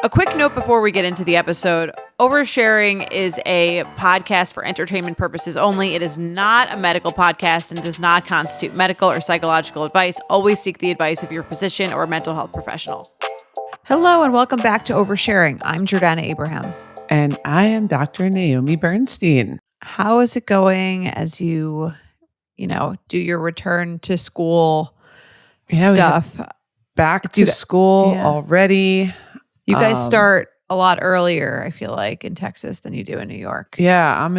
A quick note before we get into the episode. Oversharing is a podcast for entertainment purposes only. It is not a medical podcast and does not constitute medical or psychological advice. Always seek the advice of your physician or mental health professional. Hello and welcome back to Oversharing. I'm Jordana Abraham. And I am Dr. Naomi Bernstein. How is it going as you do your return to school stuff? Back to school already. You guys start a lot earlier, I feel like, in Texas than you do in New York. Yeah, I'm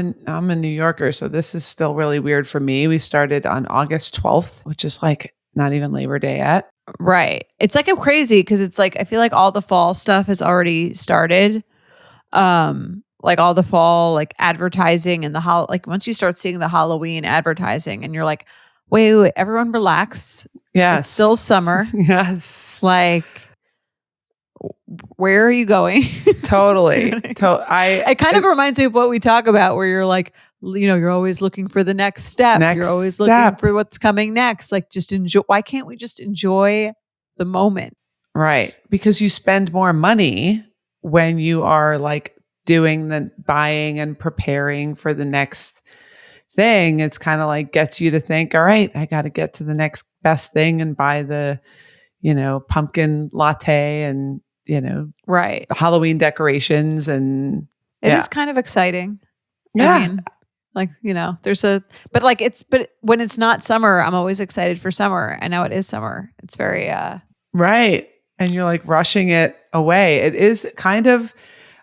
a New Yorker, so this is still really weird for me. We started on August 12th, which is like not even Labor Day yet. Right. It's like crazy because it's like I feel like all the fall stuff has already started. Like all the fall like advertising and like once you start seeing the Halloween advertising and you're like, wait, everyone relax. Yes. It's still summer. Yes. Like, where are you going? Totally. It kind of reminds me of what we talk about where you're like, you're always looking for the next step. You're always looking for what's coming next. Like just enjoy. Why can't we just enjoy the moment? Right. Because you spend more money when you are like doing the buying and preparing for the next thing. It's kind of like gets you to think, all right, I got to get to the next best thing and buy the, pumpkin latte and, right. the Halloween decorations. And it is kind of exciting. Yeah. I mean, like, but when it's not summer, I'm always excited for summer. And now it is summer. It's very, right. And you're like rushing it away. It is kind of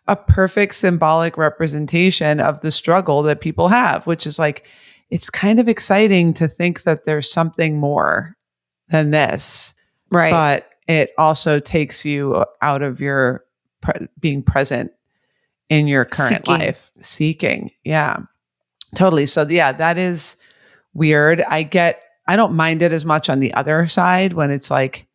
a perfect symbolic representation of the struggle that people have, which is like, it's kind of exciting to think that there's something more than this. Right. But it also takes you out of your being present in your current life. Seeking. Yeah, totally. So yeah, that is weird. I don't mind it as much on the other side when it's like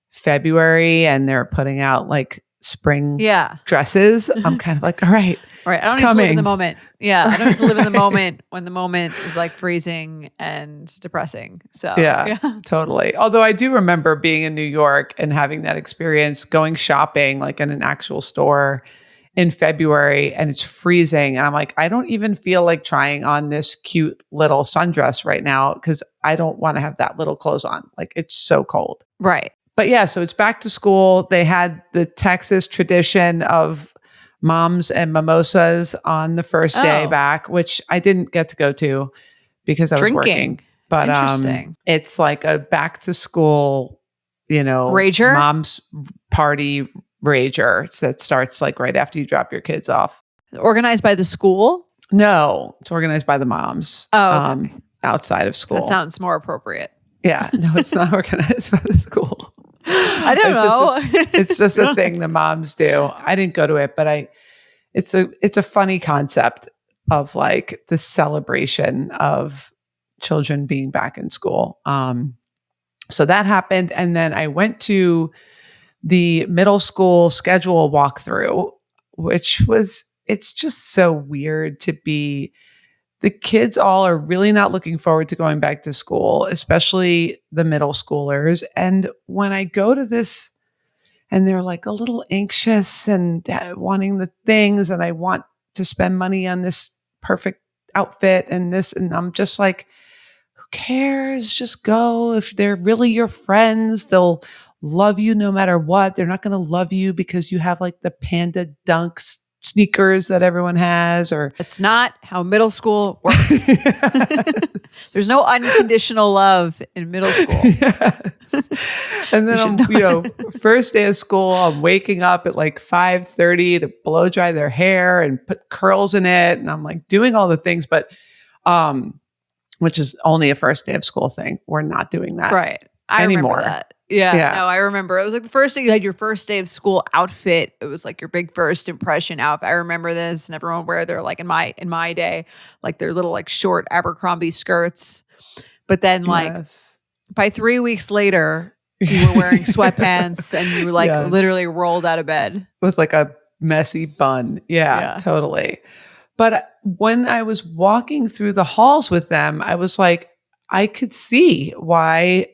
February and they're putting out like spring dresses. I'm kind of like, all right. Right. I don't need to live in the moment. Yeah. I don't need to live in the moment when the moment is like freezing and depressing. So yeah, totally. Although I do remember being in New York and having that experience, going shopping like in an actual store in February and it's freezing. And I'm like, I don't even feel like trying on this cute little sundress right now because I don't want to have that little clothes on. Like it's so cold. Right. But yeah, so it's back to school. They had the Texas tradition of moms and mimosas on the first day back, which I didn't get to go to because I was working. But it's like a back to school, rager? Mom's party rager that starts like right after you drop your kids off. Organized by the school? No, it's organized by the moms. Oh, okay. Outside of school. That sounds more appropriate. Yeah, no, it's not organized by the school. I don't know. It's just a thing the moms do. I didn't go to it, but it's a funny concept of like the celebration of children being back in school. So that happened. And then I went to the middle school schedule walkthrough, it's just so weird to be. The kids all are really not looking forward to going back to school, especially the middle schoolers. And when I go to this and they're like a little anxious and wanting the things and I want to spend money on this perfect outfit and this, and I'm just like, who cares? Just go. If they're really your friends, they'll love you no matter what. They're not going to love you because you have like the panda dunks sneakers that everyone has, or it's not how middle school works. Yes. There's no unconditional love in middle school. Yes. And then first day of school, I'm waking up at like 5:30 to blow dry their hair and put curls in it. And I'm like doing all the things, but which is only a first day of school thing. We're not doing that I anymore. Remember that. Yeah. No, I remember. It was like the first day you had your first day of school outfit. It was like your big first impression outfit. I remember this, and everyone wear their like in my day, like their little like short Abercrombie skirts. But then like by 3 weeks later, you were wearing sweatpants and you were like literally rolled out of bed with like a messy bun. Yeah, totally. But when I was walking through the halls with them, I was like, I could see why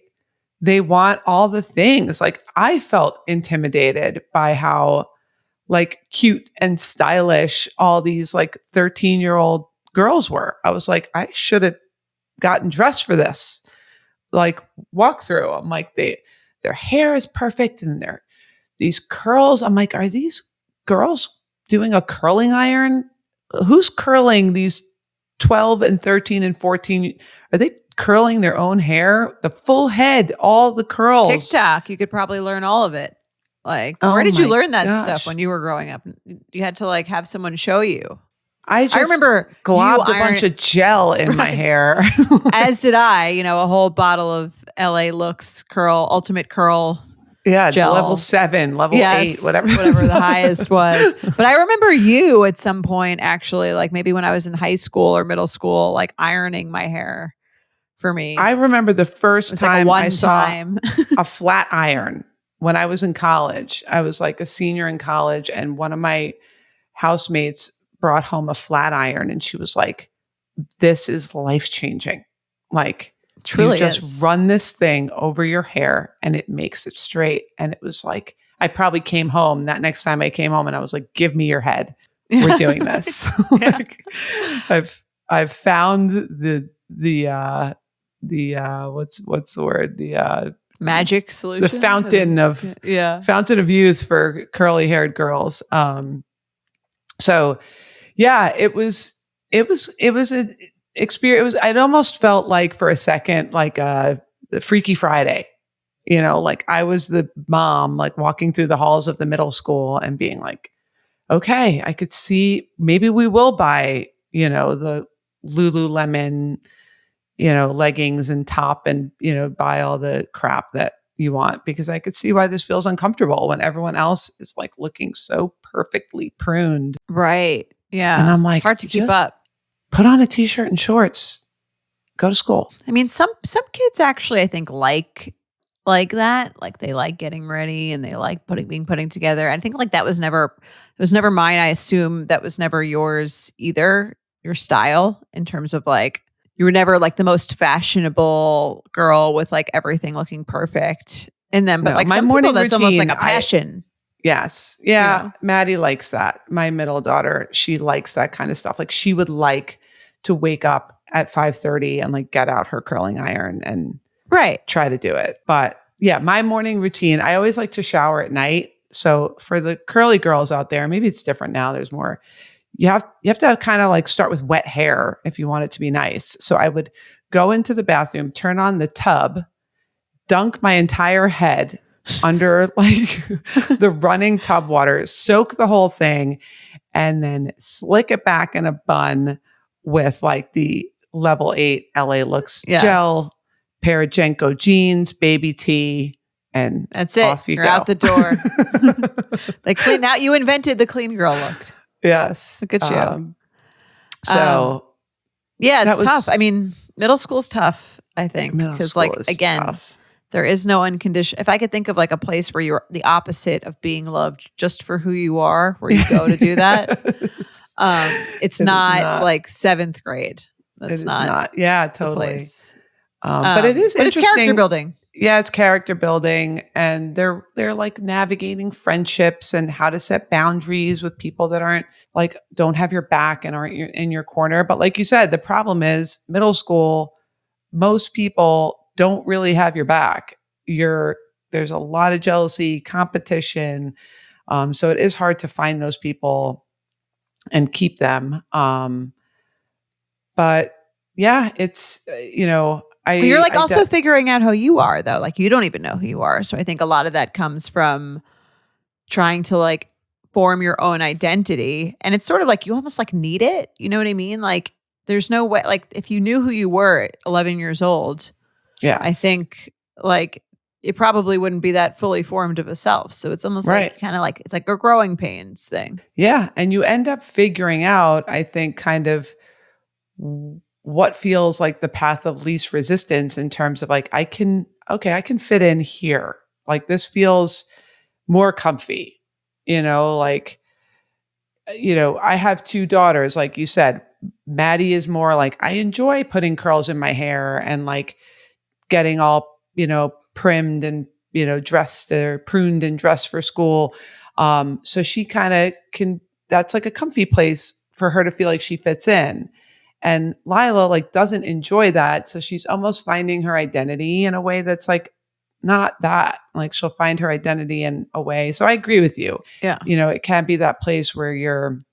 they want all the things. Like I felt intimidated by how like cute and stylish all these like 13-year-old girls were. I was like, I should have gotten dressed for this. Like walk through. I'm like, their hair is perfect and these curls. I'm like, are these girls doing a curling iron? Who's curling these 12 and 13 and 14? Are they curling their own hair? The full head, all the curls. TikTok, you could probably learn all of it. Like, Oh where did you my learn that gosh. stuff when you were growing up? You had to like have someone show you. I remember globbed you a bunch of gel in my hair. As did I, a whole bottle of LA Looks Ultimate Curl. Yeah, gel. level 7, level 8, whatever the highest was. But I remember you at some point, actually, like maybe when I was in high school or middle school, like ironing my hair for me. I remember the first time like I saw a flat iron when I was in college. I was like a senior in college, and one of my housemates brought home a flat iron, and she was like, this is life-changing. Like, truly you just run this thing over your hair and it makes it straight. And it was like, I probably came home that next time I came home and I was like, give me your head. We're doing this. Like, I've found the what's the word? The magic solution. The fountain of youth for curly haired girls. So yeah, it was an experience. It almost felt like for a second, like the Freaky Friday, like I was the mom, like walking through the halls of the middle school and being like, okay, I could see maybe we will buy, the Lululemon, leggings and top and, buy all the crap that you want, because I could see why this feels uncomfortable when everyone else is like looking so perfectly pruned. Right. Yeah. And I'm like, it's hard to keep up. Put on a t-shirt and shorts, go to school. I mean, some kids actually, I think, like that. Like they like getting ready and they like being putting together. I think like it was never mine. I assume that was never yours either, your style, in terms of like, you were never like the most fashionable girl with like everything looking perfect in them. But like my some morning people, that's routine, almost like a passion. Yes. Yeah. Maddie likes that. My middle daughter, she likes that kind of stuff. Like she would like to wake up at 5:30 and like get out her curling iron and try to do it. But yeah, my morning routine, I always like to shower at night. So for the curly girls out there, maybe it's different now. There's more. You have to kind of like start with wet hair if you want it to be nice. So I would go into the bathroom, turn on the tub, dunk my entire head under like the running tub water, soak the whole thing, and then slick it back in a bun with like the level 8 LA Looks gel, pair of Jenko jeans, baby tee, and that's it. Off You're go. out the door. Like clean out. You invented the clean girl look. Yes. Look at you. Yeah, it's tough. I mean, middle school's tough, I think. Because like, again, tough. There is no unconditional. If I could think of like a place where you're the opposite of being loved just for who you are, where you go to do that, it's not like 7th grade. That's not. Yeah, totally. But it is interesting. It's character building. Yeah, it's character building, and they're like navigating friendships and how to set boundaries with people that aren't like don't have your back and aren't in your corner. But like you said, the problem is middle school. Most people don't really have your back. There's a lot of jealousy, competition. So it is hard to find those people and keep them. But yeah, it's, you're like also figuring out who you are though. Like you don't even know who you are. So I think a lot of that comes from trying to like form your own identity. And it's sort of like, you almost like need it. You know what I mean? Like there's no way, like if you knew who you were at 11 years old, yes. I think like it probably wouldn't be that fully formed of a self. So it's almost like kind of like, it's like a growing pains thing. Yeah. And you end up figuring out, I think, kind of what feels like the path of least resistance in terms of like, I can fit in here. Like this feels more comfy, like, I have 2 daughters, like you said. Maddie is more like, I enjoy putting curls in my hair and like getting all, primmed and, dressed or pruned and dressed for school. So she kind of can, that's like a comfy place for her to feel like she fits in. And Lila like doesn't enjoy that. So she's almost finding her identity in a way that's like not that. Like she'll find her identity in a way. So I agree with you. Yeah. It can be that place where you're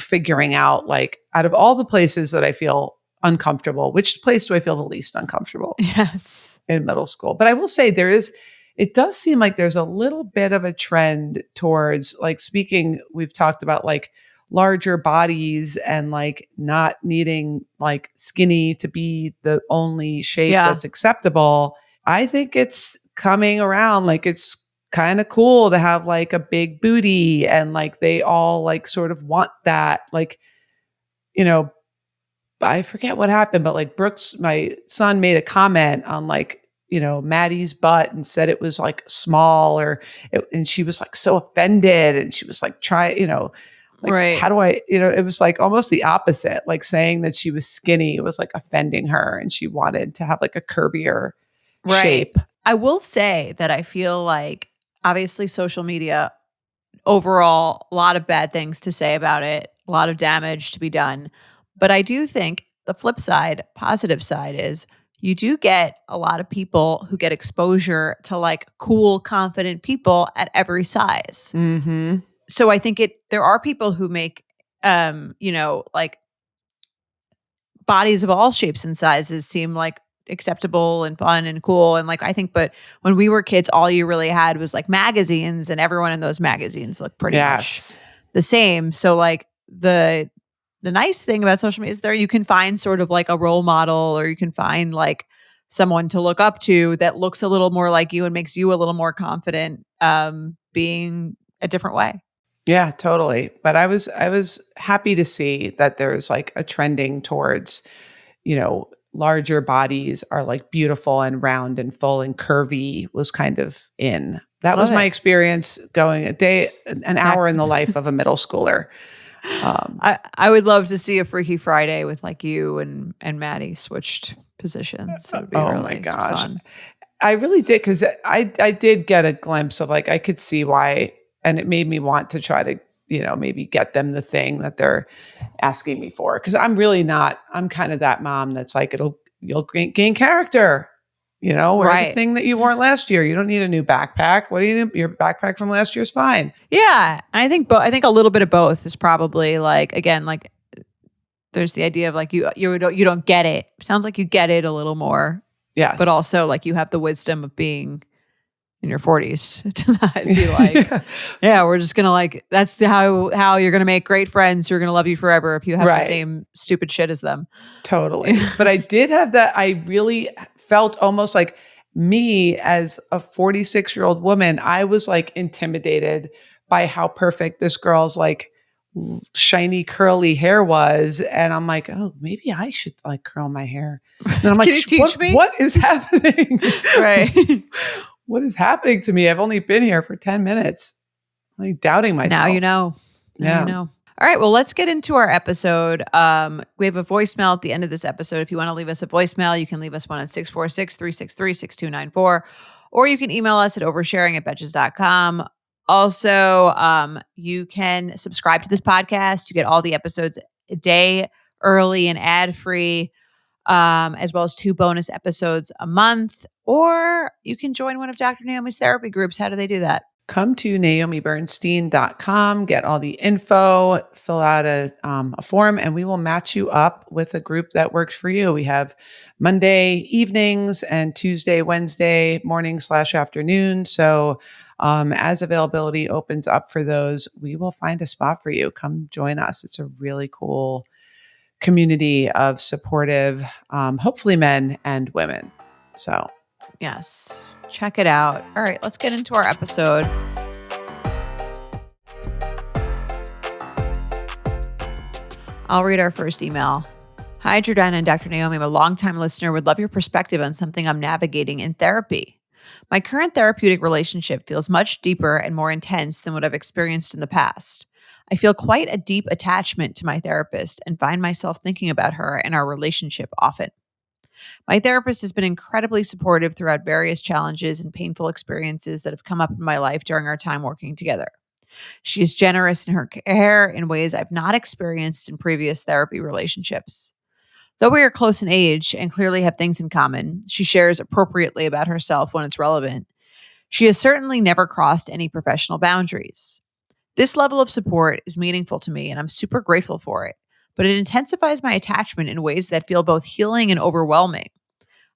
figuring out, like, out of all the places that I feel uncomfortable, which place do I feel the least uncomfortable Yes. in middle school? But I will say it does seem like there's a little bit of a trend towards, like, we've talked about like larger bodies and like not needing like skinny to be the only shape Yeah. that's acceptable. I think it's coming around. Like it's kind of cool to have like a big booty, and like they all like sort of want that. Like, you know, I forget what happened, but like Brooks, my son, made a comment on like, Maddie's butt and said it was like small, and she was like so offended, and she was like, like, Right. how do I, it was like almost the opposite, like saying that she was skinny. It was like offending her, and she wanted to have like a curvier Right. shape. I will say that I feel like obviously social media overall, a lot of bad things to say about it, a lot of damage to be done. But I do think the flip side, positive side is you do get a lot of people who get exposure to like cool, confident people at every size. Mm-hmm. So I think there are people who make like bodies of all shapes and sizes seem like acceptable and fun and cool. And like, I think, but when we were kids, all you really had was like magazines, and everyone in those magazines looked pretty much Yes. the same. So like the nice thing about social media is you can find sort of like a role model, or you can find like someone to look up to that looks a little more like you and makes you a little more confident being a different way. Yeah, totally. But I was happy to see that there's like a trending towards, larger bodies are like beautiful and round and full, and curvy was kind of in. That was Love my it. experience going an hour in the life of a middle schooler. I would love to see a Freaky Friday with like you and Maddie switched positions. It would be Oh my really gosh. fun. I really did, because I did get a glimpse of like, I could see why, and it made me want to try to, maybe get them the thing that they're asking me for. Because I'm really not. I'm kind of that mom that's like, you'll gain character. Wear the Right. thing that you wore last year. You don't need a new backpack. What do you need? Your backpack from last year is fine. Yeah. I think I think a little bit of both is probably like, again, like there's the idea of like you don't get it. Sounds like you get it a little more, Yes. but also like you have the wisdom of being in your 40s to not be like, yeah, we're just gonna like that's how you're gonna make great friends who are gonna love you forever if you have the Right. same stupid shit as them. Totally. But I did have that. I really felt almost like, me as a 46-year-old woman, I was like intimidated by how perfect this girl's like shiny curly hair was. And I'm like, oh, maybe I should like curl my hair. And then I'm like, Can you teach me? what is happening? Right. What is happening to me? I've only been here for 10 minutes. I'm like doubting myself. Now you know. Now Yeah. you know. All right, well, let's get into our episode. We have a voicemail at the end of this episode. If you want to leave us a voicemail, you can leave us one at 646-363-6294, or you can email us at oversharing@betches.com. Also, you can subscribe to this podcast. You get all the episodes a day early and ad-free, as well as 2 bonus episodes a month, or you can join one of Dr. Naomi's therapy groups. How do they do that? Come to naomibernstein.com, get all the info, fill out a form, and we will match you up with a group that works for you. We have Monday evenings and Tuesday, Wednesday morning/afternoon. So as availability opens up for those, we will find a spot for you. Come join us. It's a really cool community of supportive, hopefully men and women. So Yes. Check it out. All right, let's get into our episode. I'll read our first email. Hi, Jordana and Dr. Naomi. I'm a longtime listener. Would love your perspective on something I'm navigating in therapy. My current therapeutic relationship feels much deeper and more intense than what I've experienced in the past. I feel quite a deep attachment to my therapist and find myself thinking about her and our relationship often. My therapist has been incredibly supportive throughout various challenges and painful experiences that have come up in my life during our time working together. She is generous in her care in ways I've not experienced in previous therapy relationships. Though we are close in age and clearly have things in common, she shares appropriately about herself when it's relevant. She has certainly never crossed any professional boundaries. This level of support is meaningful to me, and I'm super grateful for it, but it intensifies my attachment in ways that feel both healing and overwhelming.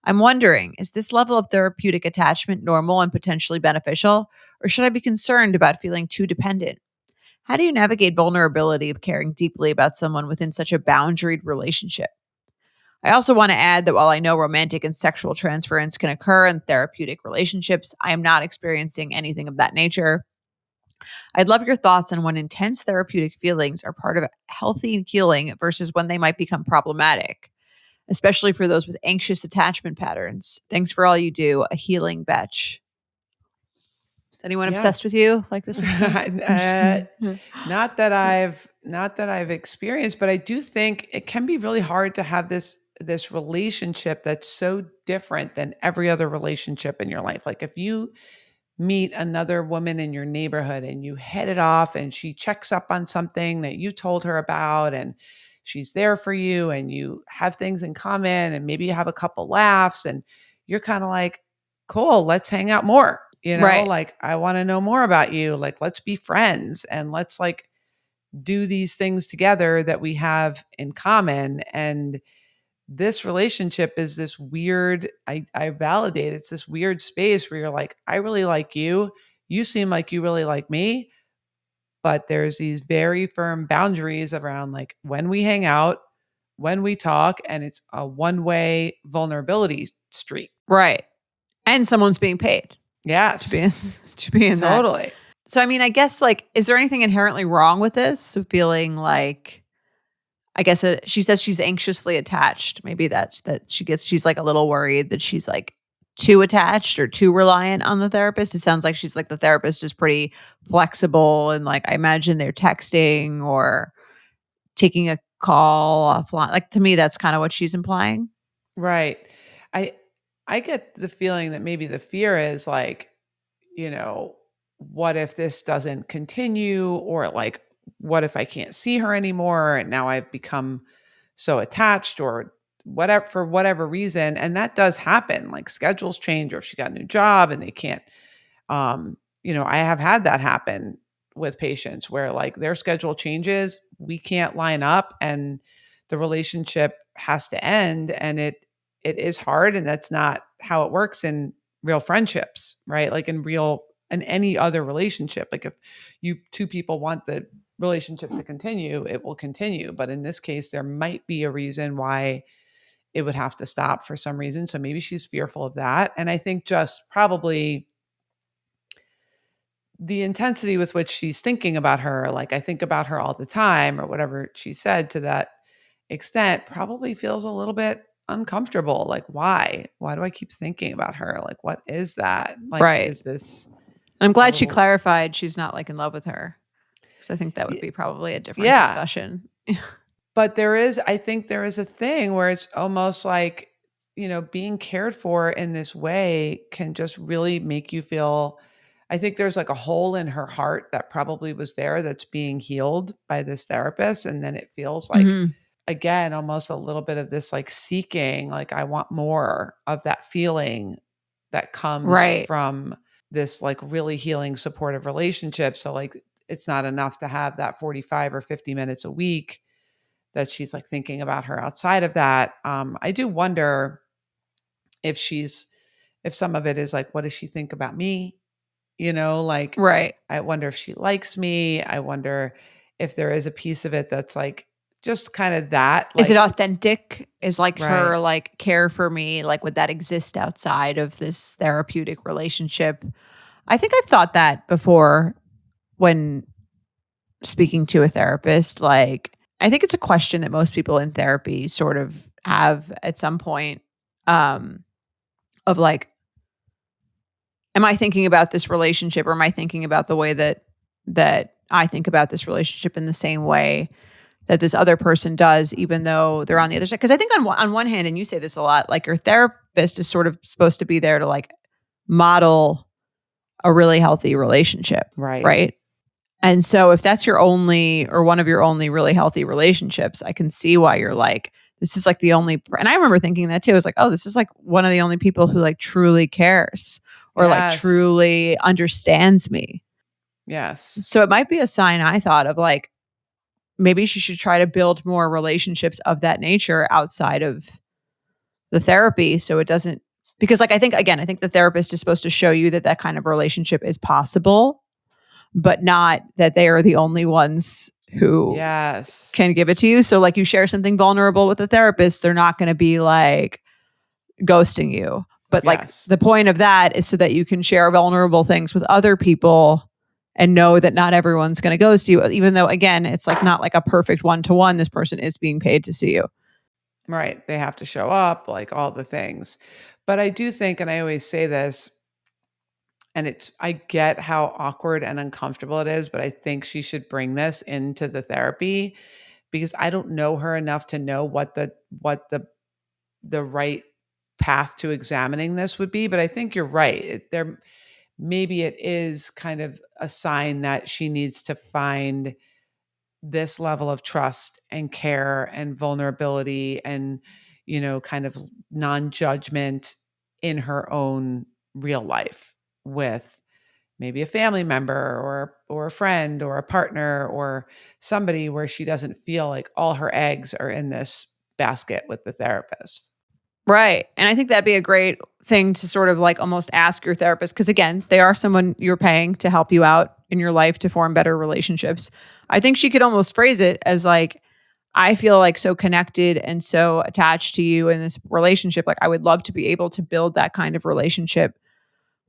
I'm wondering, is this level of therapeutic attachment normal and potentially beneficial, or should I be concerned about feeling too dependent? How do you navigate vulnerability of caring deeply about someone within such a boundaried relationship? I also want to add that while I know romantic and sexual transference can occur in therapeutic relationships, I am not experiencing anything of that nature. I'd love your thoughts on when intense therapeutic feelings are part of healthy healing versus when they might become problematic, especially for those with anxious attachment patterns. Thanks for all you do. A healing Betch. Is anyone Yeah. obsessed with you like this? uh, not that I've experienced, but I do think it can be really hard to have this relationship that's so different than every other relationship in your life. Like if you meet another woman in your neighborhood and you hit it off and she checks up on something that you told her about and she's there for you and you have things in common and maybe you have a couple laughs and you're kind of like, cool, let's hang out more. Right. Like I want to know more about you. Like let's be friends and let's like do these things together that we have in common. And this relationship is this weird, I validate it's this weird space where you're like, I really like you. You seem like you really like me. But there's these very firm boundaries around like when we hang out, when we talk, and it's a one-way vulnerability street. Right. And someone's being paid to be in, Yes, to be in that. totally. So I mean, I guess like is there anything inherently wrong with this? So feeling like I guess she says she's anxiously attached. Maybe she's like a little worried that she's like too attached or too reliant on the therapist. It sounds like she's like the therapist is pretty flexible and like I imagine they're texting or taking a call offline. Like to me, that's kind of what she's implying. Right. I I get the feeling that maybe the fear is like, what if this doesn't continue or like what if I can't see her anymore and now I've become so attached or whatever for whatever reason and that does happen like schedules change or if she got a new job and they can't I have had that happen with patients where like their schedule changes, we can't line up and the relationship has to end and it is hard and that's not how it works in real friendships, right? Like in any other relationship. Like if you two people want the relationship to continue, it will continue, but in this case there might be a reason why it would have to stop for some reason. So maybe she's fearful of that and I think just probably the intensity with which she's thinking about her, like I think about her all the time, or whatever she said to that extent, probably feels a little bit uncomfortable. Like, why? Why do I keep thinking about her? Like, what is that? Like, Right. is this I'm a glad she little, clarified she's not like in love with her because I think that would y- be probably a different yeah. discussion. But I think there is a thing where it's almost like, being cared for in this way can just really make you feel. I think there's like a hole in her heart that probably was there that's being healed by this therapist. And then it feels like, Mhm. again, almost a little bit of this like seeking, like, I want more of that feeling that comes Right. from this like really healing, supportive relationship. So, like, it's not enough to have that 45 or 50 minutes a week that she's like thinking about her outside of that. I do wonder if if some of it is like, what does she think about me? Like, Right. I wonder if she likes me. I wonder if there is a piece of it that's like, just kind of that, Is it like, authentic? Is like right. her like care for me, like would that exist outside of this therapeutic relationship? I think I've thought that before when speaking to a therapist. Like, I think it's a question that most people in therapy sort of have at some point um, of like, am I thinking about this relationship or am I thinking about the way that I think about this relationship in the same way that this other person does, even though they're on the other side? Because I think on one hand, and you say this a lot, like your therapist is sort of supposed to be there to like model a really healthy relationship, Right. right? And so if that's your only or one of your only really healthy relationships, I can see why you're like, this is like the only, and I remember thinking that too. I was like, oh, this is like one of the only people who like truly cares or like Yes. truly understands me. Yes. So it might be a sign, I thought, of like, maybe she should try to build more relationships of that nature outside of the therapy. So it doesn't, because like, I think, again, I think the therapist is supposed to show you that that kind of relationship is possible, but not that they are the only ones who Yes. can give it to you. So like you share something vulnerable with a therapist, they're not going to be like ghosting you. But like Yes. the point of that is so that you can share vulnerable things with other people and know that not everyone's going to ghost you, even though again, it's like not like a perfect one-to-one. This person is being paid to see you. Right. They have to show up, like all the things. But I do think, and I always say this, and I get how awkward and uncomfortable it is, but I think she should bring this into the therapy because I don't know her enough to know what the right path to examining this would be. But I think you're right. There maybe it is kind of a sign that she needs to find this level of trust and care and vulnerability and kind of non-judgment in her own real life with maybe a family member or a friend or a partner or somebody where she doesn't feel like all her eggs are in this basket with the therapist. Right. And I think that'd be a great thing to sort of like almost ask your therapist. Cause again, they are someone you're paying to help you out in your life to form better relationships. I think she could almost phrase it as like, I feel like so connected and so attached to you in this relationship. Like, I would love to be able to build that kind of relationship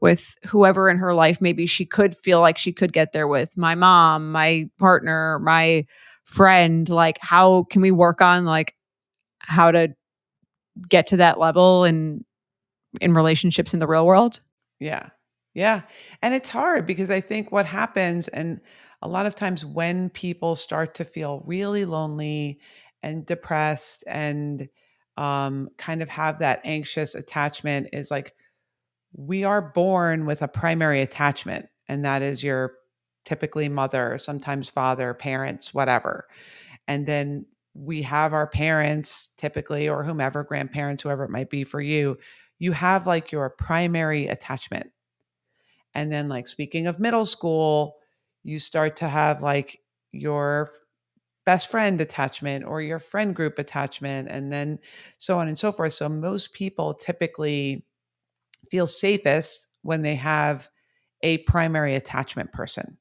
with whoever in her life. Maybe she could feel like she could get there with my mom, my partner, my friend. Like, how can we work on like how to get to that level in relationships in the real world? Yeah. Yeah. And it's hard because I think what happens, and a lot of times when people start to feel really lonely and depressed and kind of have that anxious attachment, is like we are born with a primary attachment, and that is your typically mother, sometimes father, parents, whatever. And then we have our parents typically, or whomever, grandparents, whoever it might be for you. You have like your primary attachment. And then, like, speaking of middle school, you start to have like your best friend attachment or your friend group attachment, and then so on and so forth. So, most people typically feel safest when they have a primary attachment person,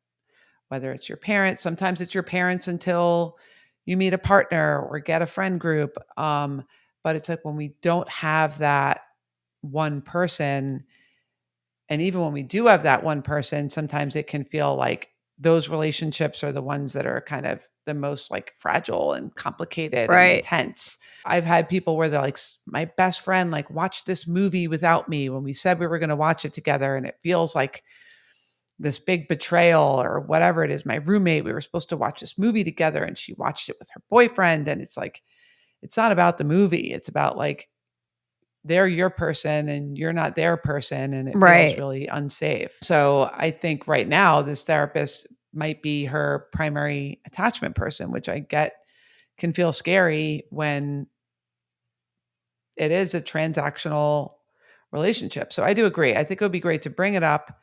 whether it's your parents. Sometimes it's your parents until you meet a partner or get a friend group. But it's like when we don't have that one person, and even when we do have that one person, sometimes it can feel like those relationships are the ones that are kind of the most like fragile and complicated and Right. intense. I've had people where they're like, my best friend like watched this movie without me when we said we were going to watch it together. And it feels like this big betrayal or whatever it is. My roommate, we were supposed to watch this movie together and she watched it with her boyfriend. And it's like, it's not about the movie. It's about like, they're your person and you're not their person, and it feels Right. really unsafe. So I think right now this therapist might be her primary attachment person, which I get can feel scary when it is a transactional relationship. So I do agree. I think it would be great to bring it up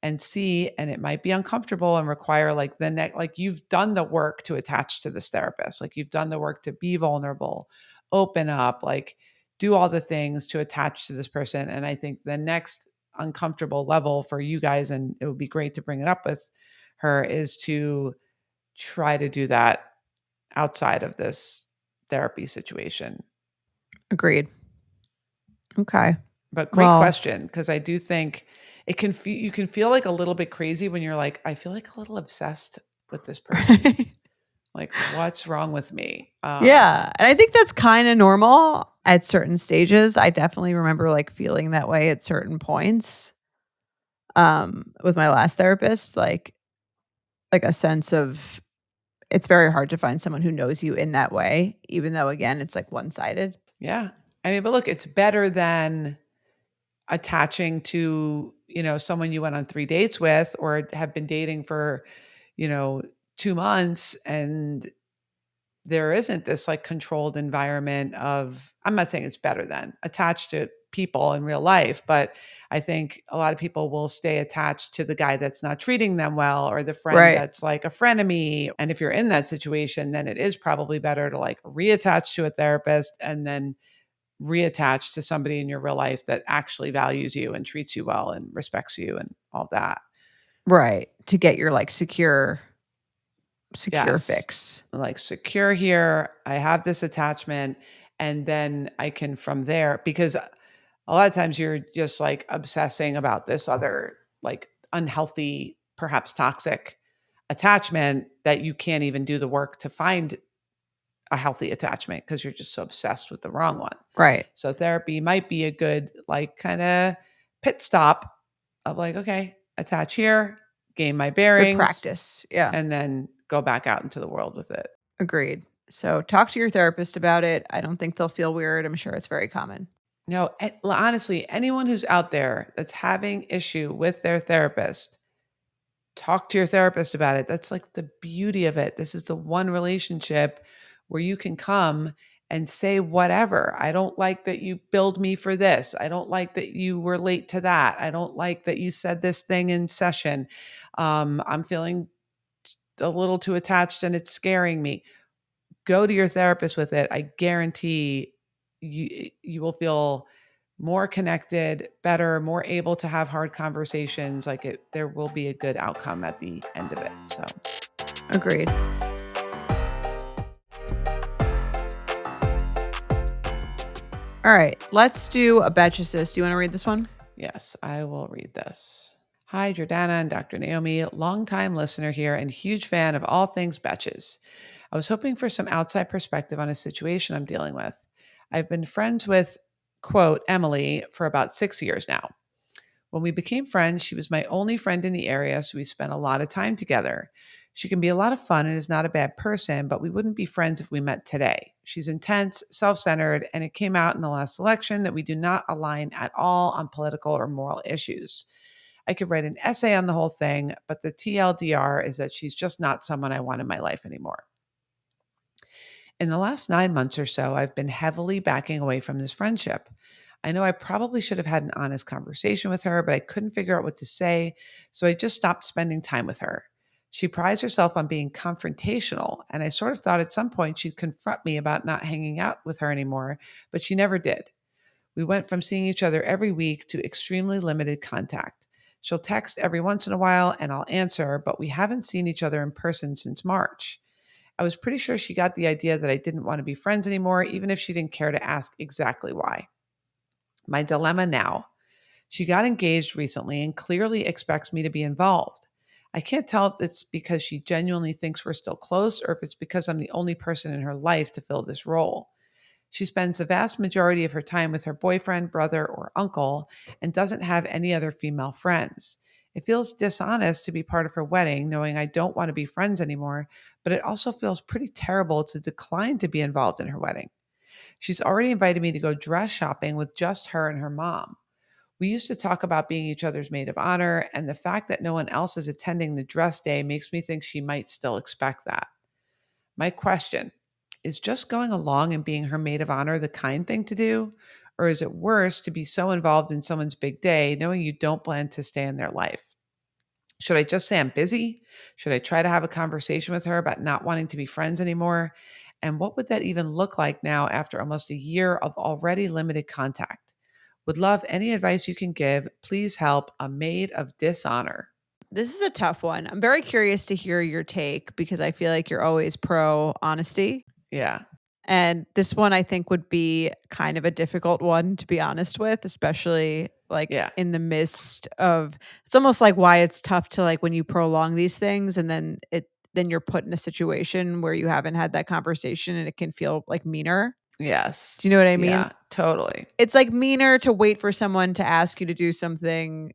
and see, and it might be uncomfortable and require like the next, like you've done the work to attach to this therapist, like you've done the work to be vulnerable, open up, like do all the things to attach to this person. And I think the next uncomfortable level for you guys, and it would be great to bring it up with her, is to try to do that outside of this therapy situation. Agreed. Okay. But great Well, question, because I do think it can you can feel like a little bit crazy when you're like, I feel like a little obsessed with this person. Like, what's wrong with me? yeah. And I think that's kind of normal at certain stages. I definitely remember like feeling that way at certain points with my last therapist, like a sense of it's very hard to find someone who knows you in that way, even though again, it's like one-sided. Yeah. I mean, but look, it's better than attaching to, someone you went on 3 dates with or have been dating for, 2 months, and there isn't this like controlled environment of, I'm not saying it's better than attached to people in real life, but I think a lot of people will stay attached to the guy that's not treating them well, or the friend Right. that's like a frenemy. And if you're in that situation, then it is probably better to like reattach to a therapist and then reattach to somebody in your real life that actually values you and treats you well and respects you and all that. Right. To get your like secure Yes. fix. Like secure here. I have this attachment. And then I can from there, because a lot of times you're just like obsessing about this other like unhealthy, perhaps toxic attachment that you can't even do the work to find a healthy attachment because you're just so obsessed with the wrong one. Right. So therapy might be a good like kind of pit stop of like, okay, attach here, gain my Good bearings, practice. Yeah. and then go back out into the world with it. Agreed. So talk to your therapist about it. I don't think they'll feel weird. I'm sure it's very common. No, honestly, anyone who's out there that's having issue with their therapist, talk to your therapist about it. That's like the beauty of it. This is the one relationship where you can come and say whatever. I don't like that you billed me for this. I don't like that you were late to that. I don't like that you said this thing in session. I'm feeling a little too attached and it's scaring me. Go to your therapist with it. I guarantee you will feel more connected, better, more able to have hard conversations. Like there will be a good outcome at the end of it. So, Agreed. All right. Let's do a Betchicist. Do you want to read this one? yes, I will read this. Hi, Jordana and Dr. Naomi, longtime listener here and huge fan of all things Betches. I was hoping for some outside perspective on a situation I'm dealing with. I've been friends with, quote, Emily for about 6 years now. When we became friends, she was my only friend in the area, so we spent a lot of time together. She can be a lot of fun and is not a bad person, but we wouldn't be friends if we met today. She's intense, self centered, and it came out in the last election that we do not align at all on political or moral issues. I could write an essay on the whole thing, but the TLDR is that she's just not someone I want in my life anymore. In the last 9 months or so, I've been heavily backing away from this friendship. I know I probably should have had an honest conversation with her, but I couldn't figure out what to say, so I just stopped spending time with her. She prides herself on being confrontational, and I sort of thought at some point she'd confront me about not hanging out with her anymore, but she never did. We went from seeing each other every week to extremely limited contact. She'll text every once in a while and I'll answer, but we haven't seen each other in person since March. I was pretty sure she got the idea that I didn't want to be friends anymore, even if she didn't care to ask exactly why. My dilemma now: she got engaged recently and clearly expects me to be involved. I can't tell if it's because she genuinely thinks we're still close or if it's because I'm the only person in her life to fill this role. She spends the vast majority of her time with her boyfriend, brother, or uncle and doesn't have any other female friends. It feels dishonest to be part of her wedding, knowing I don't want to be friends anymore, but it also feels pretty terrible to decline to be involved in her wedding. She's already invited me to go dress shopping with just her and her mom. We used to talk about being each other's maid of honor, and the fact that no one else is attending the dress day makes me think she might still expect that. My question: is just going along and being her maid of honor the kind thing to do? Or is it worse to be so involved in someone's big day knowing you don't plan to stay in their life? Should I just say I'm busy? Should I try to have a conversation with her about not wanting to be friends anymore? And what would that even look like now after almost a year of already limited contact? Would love any advice you can give. Please help. A maid of dishonor. This is a tough one. I'm very curious to hear your take because I feel like you're always pro honesty. Yeah. And this one I think would be kind of a difficult one to be honest with, especially like Yeah. in the midst of it's almost like why it's tough to like when you prolong these things and then you're put in a situation where you haven't had that conversation and it can feel like meaner. Yes. Do you know what I mean? Yeah. Totally. It's like meaner to wait for someone to ask you to do something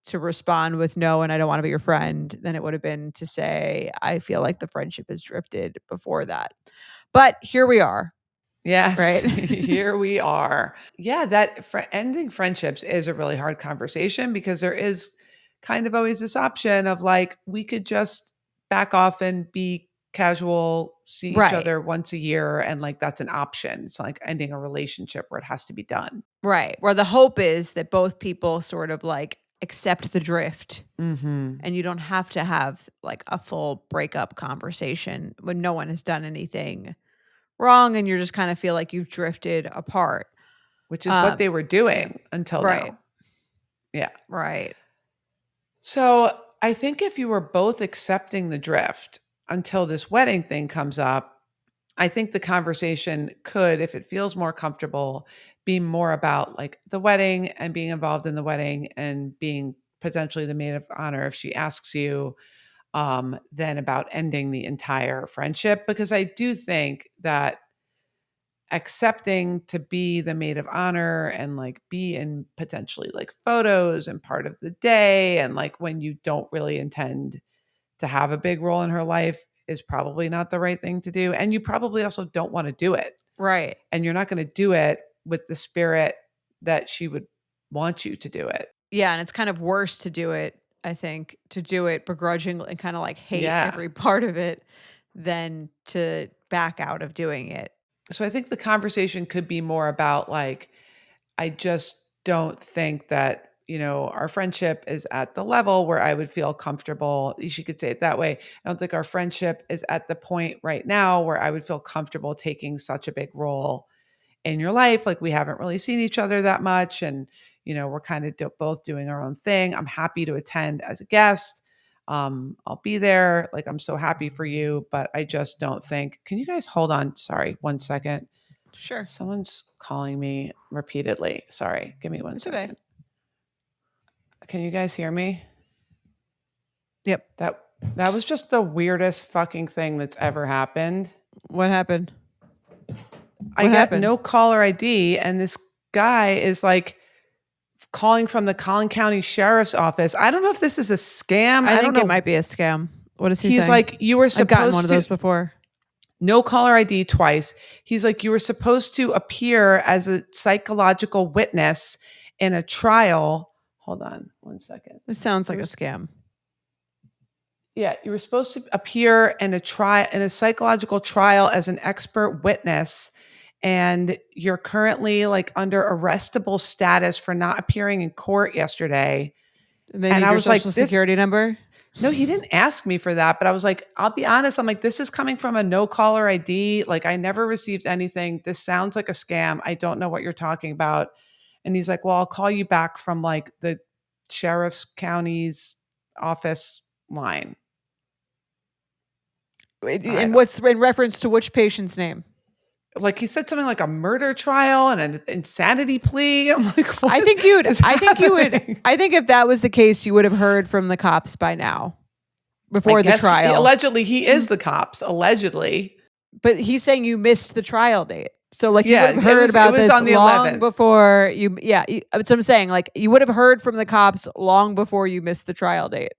to respond with no and I don't want to be your friend than it would have been to say I feel like the friendship has drifted before that. But here we are, Yes, right? here we are. Yeah, that ending friendships is a really hard conversation because there is kind of always this option of like, we could just back off and be casual, see each Right. other once a year, and like that's an option. It's like ending a relationship where it has to be done. Right. Where the hope is that both people sort of like accept the drift Mhm. and you don't have to have like a full breakup conversation when no one has done anything wrong and you're just kind of feel like you've drifted apart. Which is what Um, they were yeah. doing until Right. now. Yeah. Right. So I think if you were both accepting the drift until this wedding thing comes up, I think the conversation could, if it feels more comfortable, be more about like the wedding and being involved in the wedding and being potentially the maid of honor if she asks you, than about ending the entire friendship. Because I do think that accepting to be the maid of honor and like be in potentially like photos and part of the day and like when you don't really intend to have a big role in her life is probably not the right thing to do. And you probably also don't want to do it. Right. And you're not going to do it with the spirit that she would want you to do it. Yeah, and it's kind of worse to do it, I think, to do it begrudgingly and kind of like hate Yeah. every part of it than to back out of doing it. So I think the conversation could be more about like, I just don't think that, our friendship is at the level where I would feel comfortable. She could say it that way. I don't think our friendship is at the point right now where I would feel comfortable taking such a big role in your life. Like we haven't really seen each other that much. And, we're kind of both doing our own thing. I'm happy to attend as a guest. I'll be there. Like, I'm so happy for you, but I just don't think, can you guys hold on? Sorry, 1 second. Sure. Someone's calling me repeatedly. Sorry. Give me one It's okay. second. Can you guys hear me? Yep. That was just the weirdest fucking thing that's ever happened. What happened? I What got happened? no caller ID, and this guy is like calling from the Collin County Sheriff's Office. I don't know if this is a scam. I I don't think it know. might be a scam. What is he He's saying? like, you were I've gotten one supposed of to those before. no caller ID twice. He's like, you were supposed to appear as a psychological witness in a trial. Hold on 1 second. This sounds like a scam. Yeah, you were supposed to appear in a psychological trial as an expert witness, and you're currently like under arrestable status for not appearing in court yesterday. And they And need I your was social like, this security number? no, he didn't ask me for that, but I was like, I'll be honest, I'm like, this is coming from a no caller ID. Like I never received anything. This sounds like a scam. I don't know what you're talking about. And he's like, well, I'll call you back from like the sheriff's county's office line. And what's in reference to which patient's name? Like he said something like a murder trial and an insanity plea. I'm like, what I think is I think you would happening? I think if that was the case, you would have heard from the cops by now. Before the trial. Allegedly, he is the cops. Allegedly. But he's saying you missed the trial date. So like you Yeah, would have heard about it was this on the long 11th. before you that's what I'm saying. Like you would have heard from the cops long before you missed the trial date.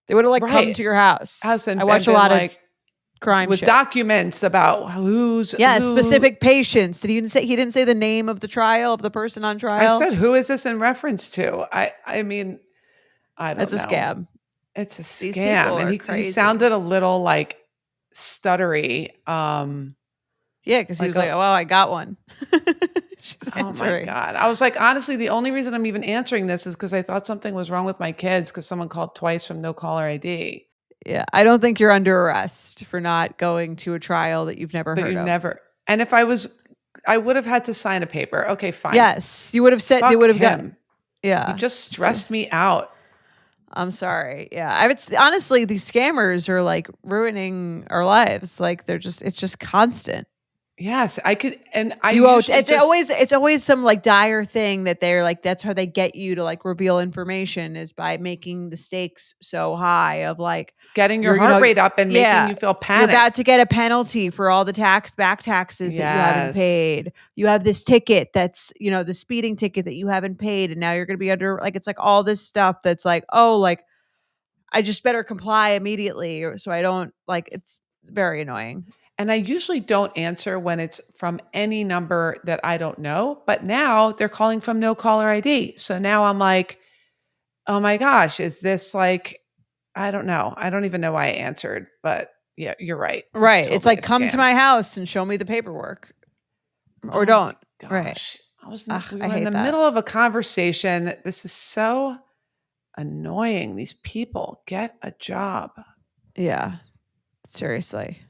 They would have like come Right. to your house. Hasn't I watch a been lot like of crime with shit. documents about who Specific patients. Did he didn't say the name of the trial of the person on trial? I said, who is this in reference to? I mean, I don't That's know. a scam. It's a These scam. people And are he crazy. sounded a little like stuttery. Yeah, because he was like, "Oh, well, I got one." She's Oh my answering. God. I was like, honestly, the only reason I'm even answering this is because I thought something was wrong with my kids because someone called twice from no caller ID. Yeah, I don't think you're under arrest for not going to a trial that you've never That heard you of. never. And if I was, I would have had to sign a paper. Okay, fine. Yes, you would have said they Fuck would have him. got. Yeah, He just stressed me out. I'm sorry. Yeah, I would honestly, these scammers are like ruining our lives. Like it's just constant. Yes, I could, and I You owe, usually it's always some like dire thing that they're like that's how they get you to like reveal information is by making the stakes so high of like getting your heart rate up and making you feel you're panicked. about to get a penalty for all the back taxes that you haven't paid. You have this ticket that's the speeding ticket that you haven't paid, and now you're going to be under like it's like all this stuff that's like like I just better comply immediately, so I don't like it's very annoying. And I usually don't answer when it's from any number that I don't know. But now they're calling from no caller ID. So now I'm like, oh my gosh, is this like I don't know. I don't even know why I answered, but yeah, you're right. It's Right. It's totally like, a come to scam. my house and show me the paperwork or Oh my don't. Right. gosh. Ugh, We I were in hate the that. middle of a conversation. This is so annoying. These people get a job. Yeah. Seriously.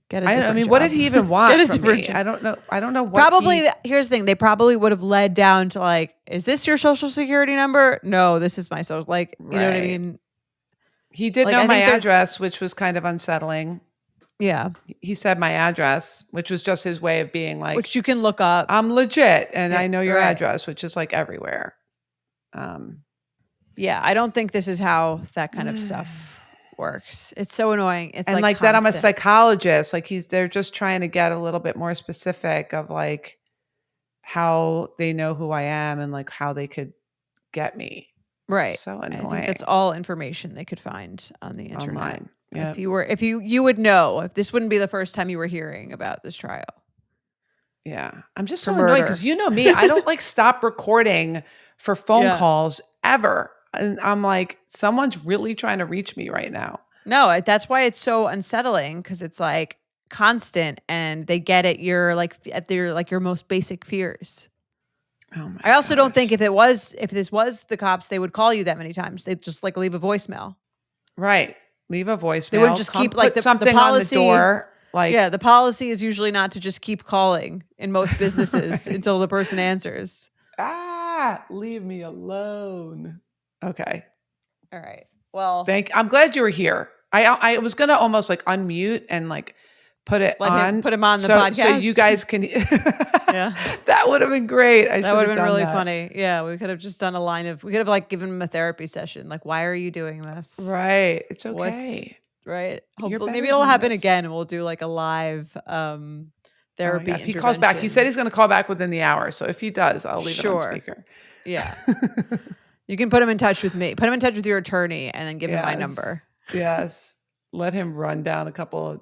Get a I different mean, what did job. he even Get want a from different me? job. I don't know. I don't know what Probably, he here's the thing. They probably would have led down to like, is this your social security number? No, this is my social. Like, you know what I right. mean? He did Like, know I my think there's, address, which was kind of unsettling. yeah, He said my address, which was just his way of being which like, you can look up. I'm legit and Yeah. I know your Right. address, which is like everywhere. Um, Yeah. I don't think this is how that kind of stuff works. It's so annoying. It's and like like that I'm a constant. psychologist. Like they're just trying to get a little bit more specific of like how they know who I am and like how they could get me. Right. So I think that's annoying. all information they could find on the internet. Online. If Yep. you were, if you would know, if this wouldn't be the first time you were hearing about this trial Yeah. I'm just for so annoyed because murder. you know me, I don't like stop recording for phone Yeah. calls ever. And I'm like, someone's really trying to reach me right now. No, that's why it's so unsettling because it's like constant and they get at your like at their like your most basic fears. Oh my I also don't think gosh. if this was the cops, they would call you that many times. They'd just like leave a voicemail. Right. Leave a They wouldn't voicemail. just Come keep like put the something on the policy. door. Like, Yeah, the policy is usually not to just keep calling in most businesses until the person answers. leave me alone. Okay. All right. Well, I'm glad you were here. I was gonna almost like unmute and like put it let him on put him on the so you podcast. guys can Yeah. that would have been great. I That should would have have been done really that. funny. Yeah, we could have just done we could have like given him a therapy session. Like, why are you doing this? Right. It's What's okay. right? You're Hopefully maybe better it'll than happen this. again and we'll do like a live Oh my God. therapy If he calls back, he said intervention. he's gonna call back within the hour. So if he does, I'll leave it on Sure. speaker. Yeah. You can put him in touch with me. Put him in touch with your attorney and then give him my Yes. number. Yes. Let him run down a couple of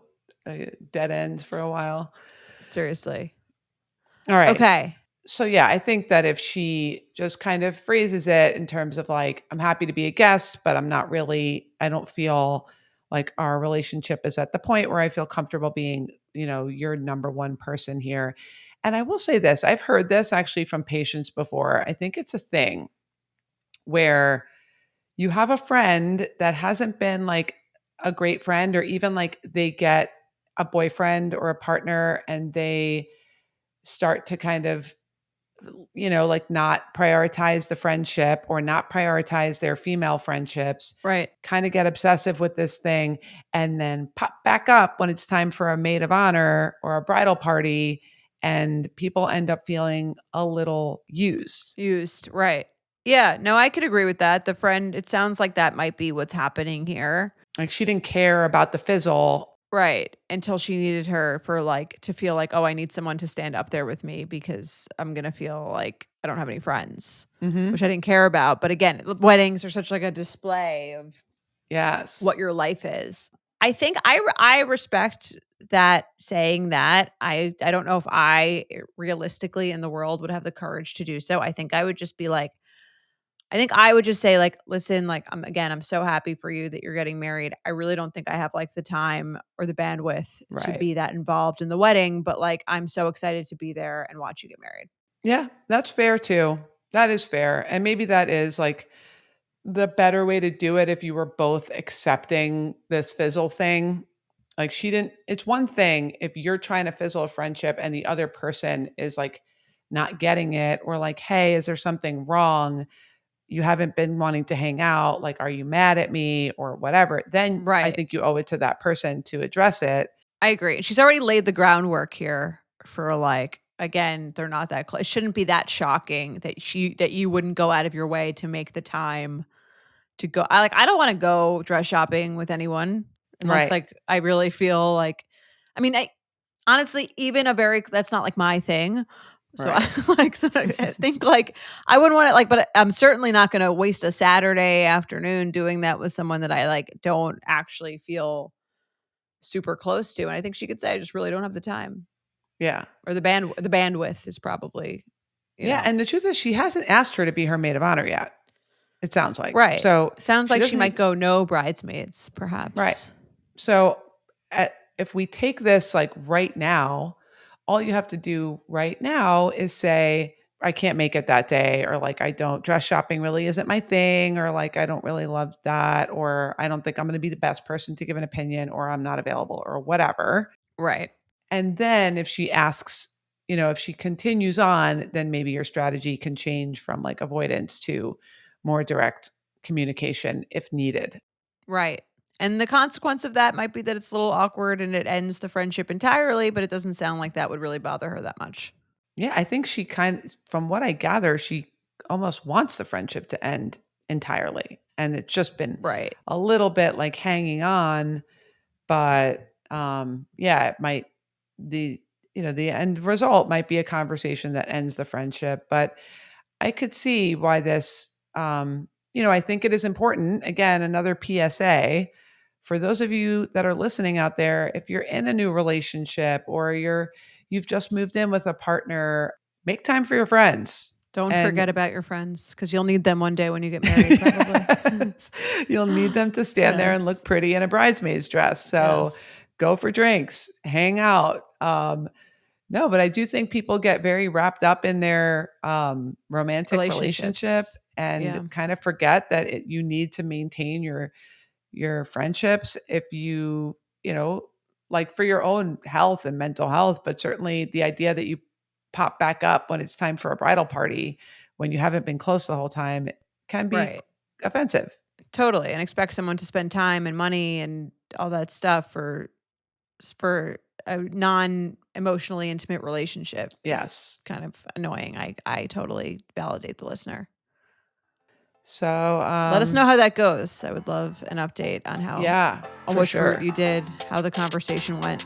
dead ends for a while. Seriously. All right. Okay. So yeah, I think that if she just kind of phrases it in terms of like, I'm happy to be a guest, but I don't feel like our relationship is at the point where I feel comfortable being, your number one person here. And I will say this, I've heard this actually from patients before. I think it's a thing where you have a friend that hasn't been like a great friend, or even like they get a boyfriend or a partner and they start to kind of like not prioritize the friendship or not prioritize their female friendships, Right. kind of get obsessive with this thing and then pop back up when it's time for a maid of honor or a bridal party. And people end up feeling a little used. Used. Right. Yeah. No, I could agree with that. The friend, it sounds like that might be what's happening here. Like she didn't care about the fizzle. Right, until she needed her for, like to feel like, "Oh, I need someone to stand up there with me because I'm gonna feel like I don't have any friends," Hmm. which I didn't care about, but again, weddings are such, like, a display of what Yes. your life is. I think I respect that saying that. I don't know if realistically in the world would have the courage to do so. I think I would just be like I think I would just say like, "Listen, like, I'm so happy for you that you're getting married. I really don't think I have like the time or the bandwidth to Right. be that involved in the wedding, but like I'm so excited to be there and watch you get married." Yeah, that's fair too. That is fair. And maybe that is like the better way to do it if you were both accepting this fizzle thing. Like it's one thing if you're trying to fizzle a friendship and the other person is like not getting it, or like, hey, is there something wrong? You haven't been wanting to hang out. Like, are you mad at me or whatever? Then I Right. think you owe it to that person to address it. I agree. And she's already laid the groundwork here for like again, they're not that close. It shouldn't be that shocking that you wouldn't go out of your way to make the time to go. I don't want to go dress shopping with anyone unless Right. like I really feel like I mean, I honestly, even a very that's not like my thing. So I Right. so I think like I wouldn't want to like, but I'm certainly not going to waste a Saturday afternoon doing that with someone that I like don't actually feel super close to. And I think she could say, I just really don't have the time Yeah. or the bandwidth is probably, you Yeah. know, And the truth is, she hasn't asked her to be her maid of honor yet. It sounds like. Right. So Sounds she like she doesn't might even go no bridesmaids, right. perhaps. So if we take this like right now, all you have to do right now is say, I can't make it that day, or like, I don't, dress shopping really isn't my thing, or like, I don't really love that, or I don't think I'm going to be the best person to give an opinion, or I'm not available, or whatever. Right. And then if she asks, if she continues on, then maybe your strategy can change from like avoidance to more direct communication if needed. Right. And the consequence of that might be that it's a little awkward and it ends the friendship entirely, but it doesn't sound like that would really bother her that much. Yeah, I think from what I gather, she almost wants the friendship to end entirely. And it's just been Right. a little bit like hanging on, but yeah, it might the the end result might be a conversation that ends the friendship. But I could see why this I think it is important. Again, another PSA for those of you that are listening out there, if you're in a new relationship or you've just moved in with a partner, make time for your friends. Don't And forget about your friends because you'll need them one day when you get married, probably. yes, you'll need them to stand there and look Yes. pretty in a bridesmaid's dress. So Yes. go for drinks, hang out. No, but I do think people get very wrapped up in their romantic relationship Relationships. and Yeah. kind of forget that you need to maintain your friendships if like for your own health and mental health. But certainly the idea that you pop back up when it's time for a bridal party when you haven't been close the whole time can be Right. offensive. Totally. And expect someone to spend time and money and all that stuff for a non-emotionally intimate relationship is Yes. kind of annoying. I totally validate the listener. So Let us know how that goes. I would love an update on yeah, on for which route sure. you did, how the conversation went.